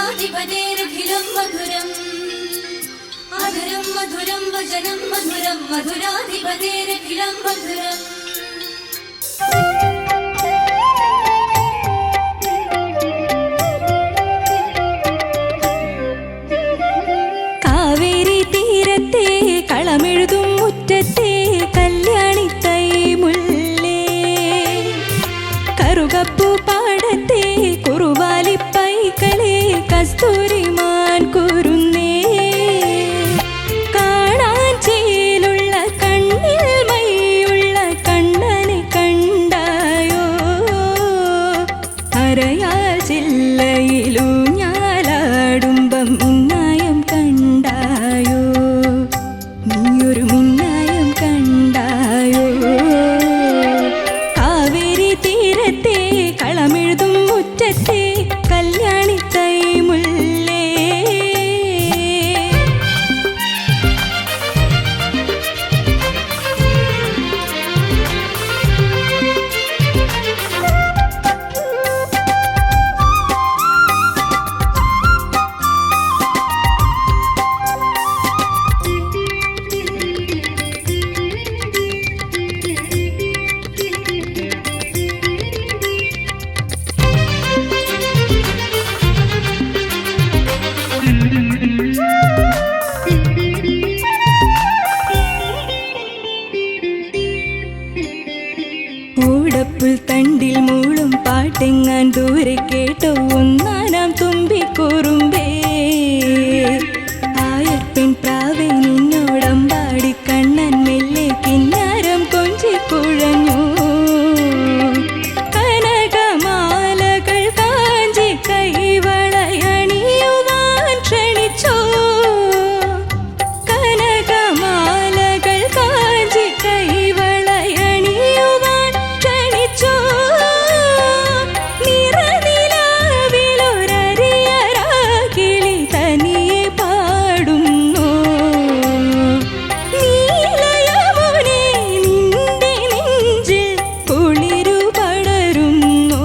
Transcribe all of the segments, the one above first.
मधुराधिपतेरखिलं मधुरम् अधुरं मधुरं वचनं मधुरं मधुराधिपतेरखिलं मधुरम् കാവേരി തീരത്തെ കളമെഴുതും മുറ്റത്തെ കല്യാണി തൈ മുല്ലേ കറുകപ്പൂ പാടത്തെ കുറുവാലിപ്പൈക്കളെ കസ്തൂരിമാൻ കുരുന്നേ കാണാൻ ചേലുള്ള കണ്ണിൽ മൈയുള്ള കണ്ണനെ കണ്ടായോ അരയാൽ ജില്ലയിലൂഞ്ഞാലാടുമ്പം മിന്നായം കണ്ടായോ നീയൊരു മിന്നായം കണ്ടായോ കാവേരി തീരത്തെ കളമെഴുതും മുറ്റത്തെ കല്യാണി തൈ മുല്ലേ ഓടപ്പുൽ തണ്ടിൽ മൂളും പാട്ടെങ്ങാൻ ദൂരെ കേട്ടോ ഒന്നാനാം തുമ്പിക്കുറുമ്പേ ആയർപ്പെൺ പ്രാവേ നിന്നോടമ്പാടി കണ്ണൻ മെല്ലെ കിന്നാരം കൊഞ്ചിക്കുഴഞ്ഞു കനകമാലകൾ കാഞ്ചി കൈവളയണിയുവാൻ ക്ഷണിച്ചോ കനകമാലകൾ കാഞ്ചി കൈവളയണിയുവാൻ ക്ഷണിച്ചോ നിറനിലാവിലൊരരിയറാകിളി തനിയെ പാടുന്നു നീലയമുനെ നിന്റെ നെഞ്ചിൽ കുളിരു പടരുന്നു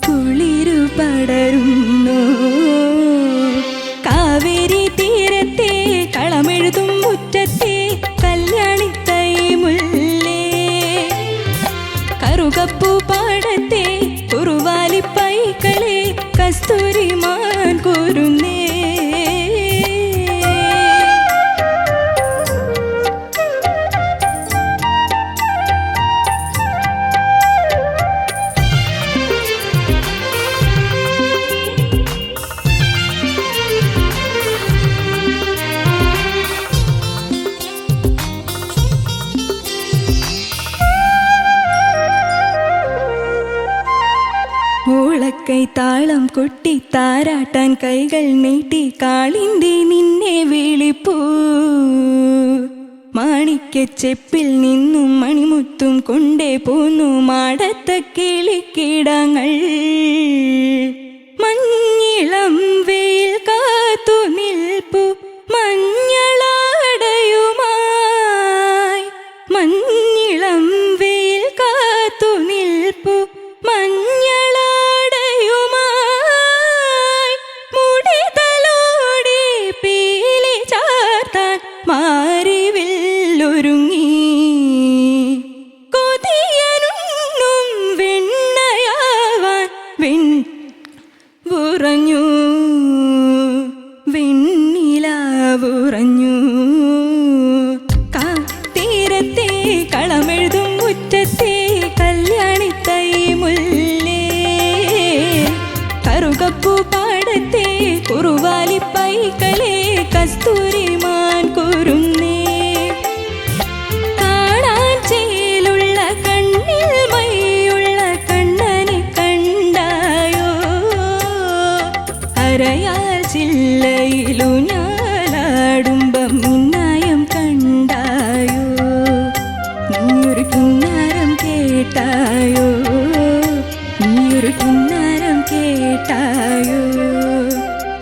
കുളിരു പടരുന്നു കാവേരി തീരത്തെ കളമെഴുതും മുറ്റത്തെ കല്യാണി തൈ മുല്ലേ കറുകപ്പൂ പാടത്തെ കുറുവാലിപ്പൈക്കളെ കസ്തൂരിമാൻ കുരുന്നേ ഓളക്കൈ താളം കൊട്ടി താരാട്ടാൻ കൈകൾ നീട്ടി കാളിന്തി നിന്നെ വിളിപ്പൂ മാണിക്യച്ചെപ്പിൽ നിന്നും മണിമുത്തും കൊണ്ടേ പോന്നു മാടത്ത കിളിക്കിടങ്ങൾ മഞ്ഞിളം വെയിൽ കാത്തു നിൽപ്പു മഞ്ഞളാടയുമായി മഞ്ഞിളം വെയിൽ കാത്തു നിൽപ്പു മഞ്ഞളാടയുമായി മുടിതലോടി പീലി ചാർത്താൻ മാറിവില്ലൊരുങ്ങി കൊതിയനുണ്ണും വെണ്ണയാവാൻ ഉറഞ്ഞു വെണ്ണിലാവുറഞ്ഞു തീരത്തെ കളമെഴുതും മുറ്റത്തെ കല്യാണി തൈ മുല്ലേ കറുകപ്പൂ പാടത്തെ കുറുവാലിപ്പൈക്കളെ കസ്തൂരിമാൻ കുരുന്നേ കാണാൻ ചേലുള്ള കണ്ണിൽ മൈയുള്ള കണ്ണനെ കണ്ടായോ അരയാൽ ജില്ലയിലൂഞ്ഞാലാടുമ്പം മിന്നായം കണ്ടായോ നീയൊരു കിന്നാരം കേട്ടായോ നീയൊരു കിന്നാരം കേട്ടായോ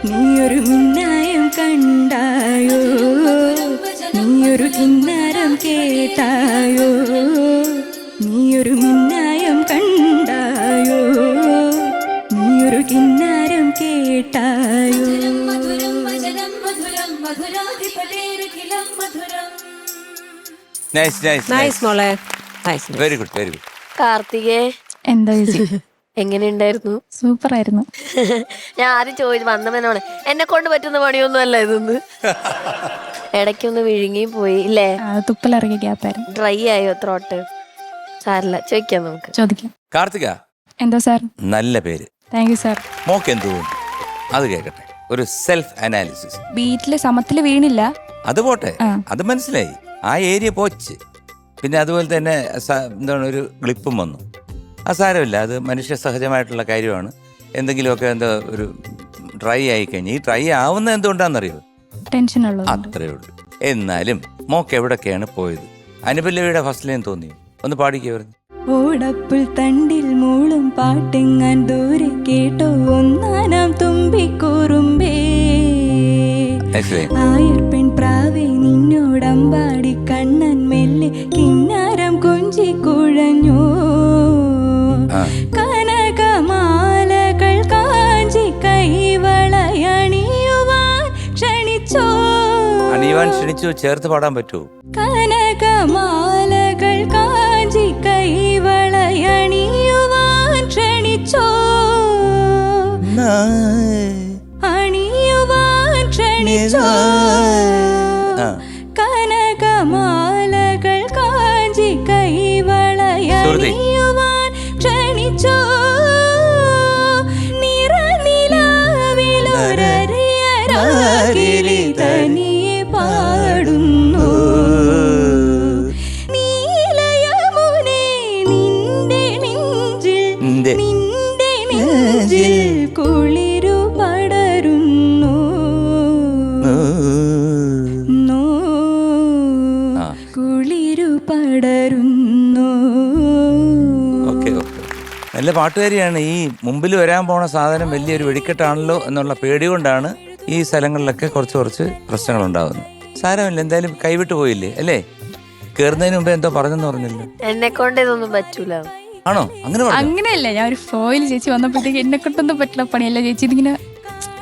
നീയൊരു മിന്നായം കണ്ടായോ നീയൊരു കിന്നാരം കേട്ടായോ നീയൊരു മിന്നായം കണ്ടായോ നീയൊരു കിന്നാരം കേട്ടായോ. മധുരം വചനം മധുരം മധുരാധിപതേരഖിലം മധുരം. നൈസ് മോളെ, വെരി ഗുഡ് വെരി ഗുഡ്. കാർത്തികേ എന്താ ചേച്ചി? എങ്ങനെയുണ്ടായിരുന്നു? സൂപ്പർ ആയിരുന്നു. ഞാൻ ആദ്യം ചോദിച്ചു വന്നവനോട് എന്നെ കൊണ്ട് പറ്റുന്ന പണിയൊന്നും അല്ല ഇതൊന്ന്. ഇടയ്ക്കൊന്ന് വിഴുങ്ങിയും പോയി ഇല്ലേ? തുപ്പലിറങ്ങിയ ഗ്യാപ്പായിരുന്നു. ഡ്രൈ ആയോ ത്രോട്ട്? സാരില്ല, ചോദിക്കാം നമുക്ക്. ചോദിക്കാം. കാർത്തിക, എന്താ സാർ? നല്ല പേര്. Thank you sir. മോക്ക് എന്ത് തോന്നുന്നു? അത് കേക്കട്ടെ. ഒരു സെൽഫ് അനാലിസിസ്. ബീറ്റില് സമത്തില് വീണില്ല. അത് പോട്ടെ, അത് മനസ്സിലായി. ആ ഏരിയ പോച്ച്. പിന്നെ അതുപോലെ തന്നെ എന്താണ്, ഒരു ഗ്ലിപ്പും വന്നു. ആ സാരമില്ല, അത് മനുഷ്യ സഹജമായിട്ടുള്ള കാര്യമാണ്. എന്തെങ്കിലുമൊക്കെ എന്താ ഒരു ഡ്രൈ ആയി കഴിഞ്ഞാൽ, ഈ ഡ്രൈ ആവുന്നത് എന്തുകൊണ്ടാണെന്നറിയോ? ടെൻഷൻ ഉള്ളത്. അത്രേ ഉള്ളൂ. എന്നാലും മോക്ക് എവിടൊക്കെയാണ് പോയത്? അനുപല്ലവിയുടെ ഫസ്റ്റ് ലൈൻ തോന്നി, ഒന്ന് പാടിക്കേ വരുന്നു. ഓടപ്പുൽ തണ്ടിൽ മൂളും പാട്ടെങ്ങാൻ ദൂരെ കേട്ടോ ഒന്നാനാം തുമ്പിക്കൂറുമ്പേ. ആയർ പെൺ പ്രാവേ നിന്നോടമ്പാടി കണ്ണൻ മെല്ലെ കിന്നാരം കൊഞ്ചി കുഴഞ്ഞോ. കനകമാലകൾ കാഞ്ചി കൈവളയണിയുവാൻ ക്ഷണിച്ചോ. അണിയുവാൻ ക്ഷണിച്ചു ചേർത്ത് പാടാൻ പറ്റുമോ? കനകമാലകൾ കാഞ്ചി കൈവളയണിയുവാൻ ക്ഷണിച്ചോ. അണിയുവാൻ ക്ഷണിച്ചോ. കനകമാലകൾ കാഞ്ചി കൈവളയണിയുവാൻ ക്ഷണിച്ചോ. നിറനിലാവിലൊരറിയരാഗിലി തനിയെ പാടുന്നു. നീലയമുനേ നിന്റെ നെഞ്ചിൽ കുളിരു പടരുന്നു. കുളിരു പടരുന്നു. ഓക്കെ ഓക്കെ, നല്ല പാട്ടുകാരിയാണ്. ഈ മുമ്പിൽ വരാൻ പോണ സാധനം വലിയൊരു വെടിക്കെട്ടാണല്ലോ എന്നുള്ള പേടി കൊണ്ടാണ് ഈ സ്ഥലങ്ങളിലൊക്കെ കുറച്ച് പ്രശ്നങ്ങൾ ഉണ്ടാകുന്നത്. സാരമില്ല, എന്തായാലും കൈവിട്ട് പോയില്ലേ അല്ലേ? കേറുന്നതിന് മുമ്പ് എന്തോ പറഞ്ഞെന്ന് പറഞ്ഞല്ലോ. എന്നെ കൊണ്ട് ഇതൊന്നും പറ്റൂല. ആണോ? അങ്ങനെ അങ്ങനെയല്ല, ഞാൻ ഒരു ഫ്ലോയിൽ ചേച്ചി വന്നപ്പോഴത്തേക്ക് എന്നെ കൊണ്ടൊന്നും പറ്റില്ല പണിയല്ല ചേച്ചി. ഇതിങ്ങനെ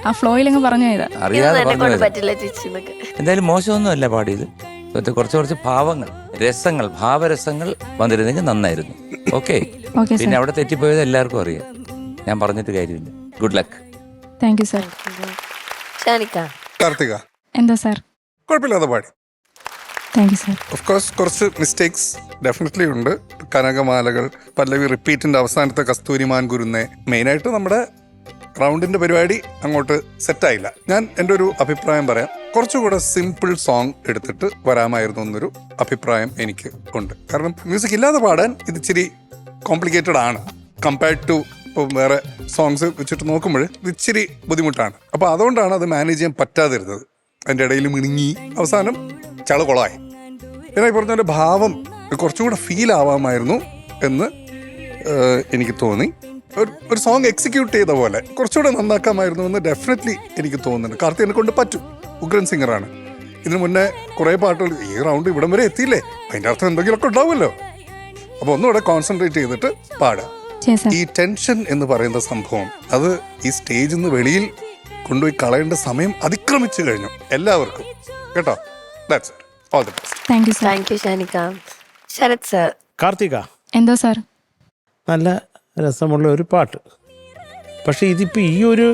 ആ ഫ്ലോയിൽ അങ്ങ് പറഞ്ഞു പോയതാ. അറിയാതെ എന്നെ കൊണ്ട് പറഞ്ഞു. പറ്റില്ല ചേച്ചി എന്നൊക്കെ. എന്തായാലും മോശമൊന്നും അല്ല പാടിയത്. കുറച്ച് ഭാവങ്ങൾ, രസങ്ങൾ, ഭാവരസങ്ങൾ വന്നിരുന്നെങ്കിൽ നന്നായിരുന്നു. ഓക്കെ. പിന്നെ അവിടെ തെറ്റിപ്പോയത് എല്ലാവർക്കും അറിയാം, ഞാൻ പറഞ്ഞിട്ട് കാര്യമില്ല. Good luck. Thank you sir. Karthika, എന്താ സാർ? കുഴപ്പമില്ലാതെ പാടി. Thank you sir. Of course കുറച്ച് മിസ്റ്റേക്സ് ഡെഫിനറ്റ്ലി ഉണ്ട്. കനകമാലകൾ, പല്ലവി റിപ്പീറ്റിന്റെ അവസാനത്തെ കസ്തൂരിമാൻ കുരുന്നേ, മെയിനായിട്ട് നമ്മുടെ റൗണ്ടിന്റെ പരിപാടി അങ്ങോട്ട് സെറ്റായില്ല. ഞാൻ എൻ്റെ ഒരു അഭിപ്രായം പറയാം. കുറച്ചുകൂടെ സിമ്പിൾ സോങ് എടുത്തിട്ട് വരാമായിരുന്നു എന്നൊരു അഭിപ്രായം എനിക്ക് ഉണ്ട്. കാരണം മ്യൂസിക് ഇല്ലാതെ പാടാൻ ഇത് ഇച്ചിരി കോംപ്ലിക്കേറ്റഡ് ആണ് കമ്പയർഡ് ടു ഇപ്പോൾ വേറെ സോങ്സ് വെച്ചിട്ട് നോക്കുമ്പോൾ ഇത് ഇച്ചിരി ബുദ്ധിമുട്ടാണ്. അപ്പോൾ അതുകൊണ്ടാണ് അത് മാനേജ് ചെയ്യാൻ പറ്റാതിരുന്നത്. അതിൻ്റെ ഇടയിൽ മിണുങ്ങി അവസാനം ചളകുളമായി. പിന്നെ ഈ പറഞ്ഞ പോലെ ഭാവം കുറച്ചുകൂടെ ഫീൽ ആവാമായിരുന്നു എന്ന് എനിക്ക് തോന്നി. ഒരു സോങ് എക്സിക്യൂട്ട് ചെയ്ത പോലെ കുറച്ചുകൂടെ നന്നാക്കാമായിരുന്നു എന്ന് ഡെഫിനറ്റ്ലി എനിക്ക് തോന്നുന്നുണ്ട്. കാർത്തികനെ കൊണ്ട് പറ്റും, ഉഗ്രൻ സിംഗറാണ്. ഇതിനു മുന്നേ കുറേ പാട്ടുകൾ ഈ റൗണ്ട് ഇവിടം വരെ എത്തിയില്ലേ, അതിൻ്റെ അർത്ഥം എന്തെങ്കിലുമൊക്കെ ഉണ്ടാവുമല്ലോ. അപ്പോൾ ഒന്നുകൂടെ കോൺസെൻട്രേറ്റ് ചെയ്തിട്ട് പാടുക. ഈ ടെൻഷൻ എന്ന് പറയുന്ന സംഭവം അത് ഈ സ്റ്റേജിൽ നിന്ന് വെളിയിൽ കൊണ്ടുപോയി കളയേണ്ട സമയം അതിക്രമിച്ചു കഴിഞ്ഞു എല്ലാവർക്കും, കേട്ടോ. That's it. All the best. Thank you sir. Thank you Shanika. Sharath sir. Karthika, എന്താ സാർ? നല്ല രസമുള്ള ഒരു പാട്ട്. പക്ഷേ ഇതിപ്പോൾ ഈ ഒരു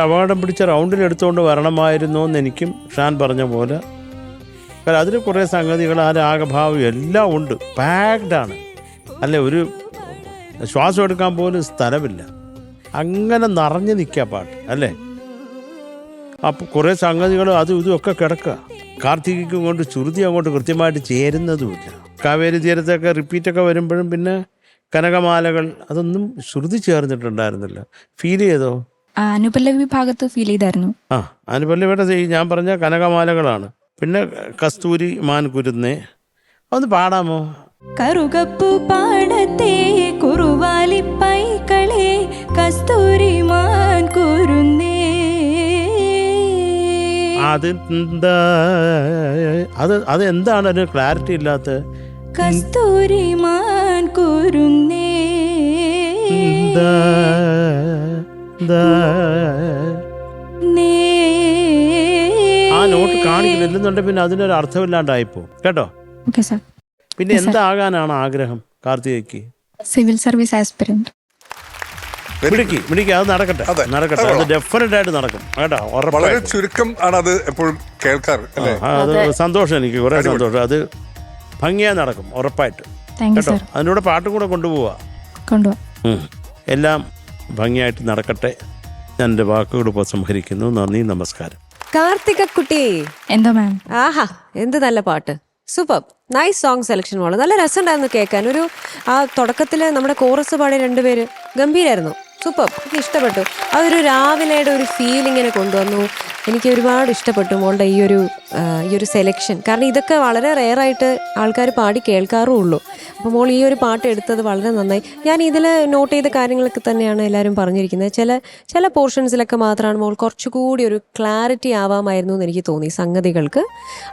അപകടം പിടിച്ച റൗണ്ടിൽ എടുത്തുകൊണ്ട് വരണമായിരുന്നു എന്ന് എനിക്കും ഷാൻ പറഞ്ഞ പോലെ. കാരണം അതിൽ കുറേ സംഗതികൾ, ആ രാഗഭാവം എല്ലാം ഉണ്ട്, പാക്ഡാണ്. അല്ലെ, ഒരു ശ്വാസം എടുക്കാൻ പോലും സ്ഥലമില്ല, അങ്ങനെ നിറഞ്ഞു നിൽക്കുക പാട്ട് അല്ലേ. അപ്പോൾ കുറേ സംഗതികൾ അതും ഇതുമൊക്കെ കിടക്കുക. കാർത്തികയ്ക്കും കൊണ്ട് ശ്രുതി അങ്ങോട്ട് കൃത്യമായിട്ട് ചേരുന്നതുമില്ല. കാവേരി തീരത്തൊക്കെ റിപ്പീറ്റൊക്കെ വരുമ്പോഴും പിന്നെ കനകമാലകൾ അതൊന്നും ശ്രുതി ചേർന്നിട്ടുണ്ടായിരുന്നില്ല. ഫീൽ ചെയ്തോ? അനുപല്ലവി ഭാഗത്ത് ഫീൽ ചെയ്തായിരുന്നു. അനുപല്ലവിയുടെ ഞാൻ പറഞ്ഞ കനകമാലകളാണ്. പിന്നെ കസ്തൂരി മാൻ കുരുന്നേ, ഒന്ന് പാടാമോ? കറുകപ്പു പാടത്തെ കുറുവാലിപ്പൈക്കളെ കസ്തൂരി മാൻ കുരുന്നേ. അതെന്താണ് ഒരു ക്ലാരിറ്റി ഇല്ലാത്ത? കസ്തൂരി മാൻ കുരുന്നേ. ആ നോട്ട് കാണിക്കുന്നില്ലെന്നുണ്ടെങ്കിൽ പിന്നെ അതിനൊരു അർത്ഥമില്ലാണ്ടായിപ്പോ കേട്ടോ. Okay sir. പിന്നെ എന്താകാനാണ് ആഗ്രഹം കാർത്തികയ്ക്ക്? Civil service aspirant. മിടിക്ക് അത് നടക്കട്ടെ, അതെ, നടക്കട്ടെ. അത് ഡെഫിനറ്റ് ആയിട്ട് നടക്കും കേട്ടോ, വളരെ ഉറപ്പായിട്ടും. ചുരുക്കം ആണ് അത് എപ്പോഴും കേൾക്കാറ് അല്ലേ? അത് സന്തോഷം, എനിക്ക് കുറെ സന്തോഷം. അത് ഭംഗിയായി നടക്കും ഉറപ്പായിട്ട് താങ്ക് യു കേട്ടോ. സാർ. അതിനൂടെ പാട്ടും കൂടെ കൊണ്ടുപോവാ. കൊണ്ടുപോവാം. എല്ലാം ഭംഗിയായിട്ട് നടക്കട്ടെ. ഞാൻ എൻ്റെ വാക്കുകൾ ഉപസംഹരിക്കുന്നു. നന്ദി, നമസ്കാരം. കാർത്തിക കുട്ടി, എന്താ മാം? ആഹാ എന്ത് നല്ല പാട്ട്, സൂപ്പർ, നൈസ് സോങ് സെലക്ഷൻ മോള്. നല്ല രസമുണ്ടായിരുന്നു കേൾക്കാൻ. ഒരു ആ തുടക്കത്തിൽ നമ്മുടെ കോറസ് പാടിയ രണ്ടുപേര് ഗംഭീരായിരുന്നു, സൂപ്പർ, എനിക്ക് ഇഷ്ടപ്പെട്ടു. അതൊരു രാവിലെയുടെ ഒരു ഫീലിങ്ങിനെ കൊണ്ടുവന്നു. എനിക്ക് ഒരുപാട് ഇഷ്ടപ്പെട്ടു മോളുടെ ഈ ഒരു സെലക്ഷൻ. കാരണം ഇതൊക്കെ വളരെ റെയറായിട്ട് ആൾക്കാർ പാടി കേൾക്കാറും ഉള്ളൂ. അപ്പോൾ മോൾ ഈ ഒരു പാട്ട് എടുത്തത് വളരെ നന്നായി. ഞാൻ ഇതിൽ നോട്ട് ചെയ്ത കാര്യങ്ങളൊക്കെ തന്നെയാണ് എല്ലാവരും പറഞ്ഞിരിക്കുന്നത്. ചില പോർഷൻസിലൊക്കെ മാത്രമാണ് മോൾ കുറച്ചുകൂടി ഒരു ക്ലാരിറ്റി ആവാമായിരുന്നു എന്ന് എനിക്ക് തോന്നി സംഗതികൾക്ക്.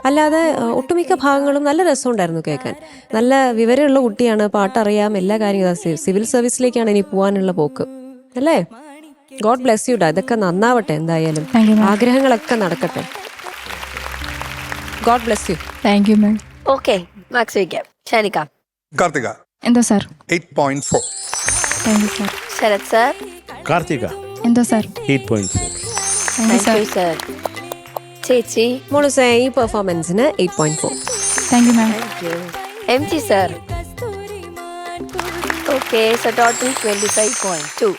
അല്ലാതെ ഒട്ടുമിക്ക ഭാഗങ്ങളും നല്ല രസമുണ്ടായിരുന്നു കേൾക്കാൻ. നല്ല വിവരമുള്ള കുട്ടിയാണ്, പാട്ടറിയാം, എല്ലാ കാര്യങ്ങളും. സിവിൽ സർവീസിലേക്കാണ് ഇനി പോകാനുള്ള പോക്ക് അല്ലേ? ഗോഡ് ബ്ലെസ് യു ഡാ. ഇതൊക്കെ നന്നാവട്ടെ, എന്തായാലും ആഗ്രഹങ്ങളൊക്കെ നടക്കട്ടെ. God bless you. Thank you ma'am. Okay, marks വയ്ക്കാം. ഷാനിക്ക. കാർത്തിക എന്തോ sir? 8.4. Thank you sir. Sharath sir. Karthika എന്തോ sir? 8.4. Thank you thank sir. You sir. ചേച്ചി. മോളൂസേ ഈ പെർഫോമൻസിന് 8.4. Thank you ma'am. MG sir. Okay, so total 25.2.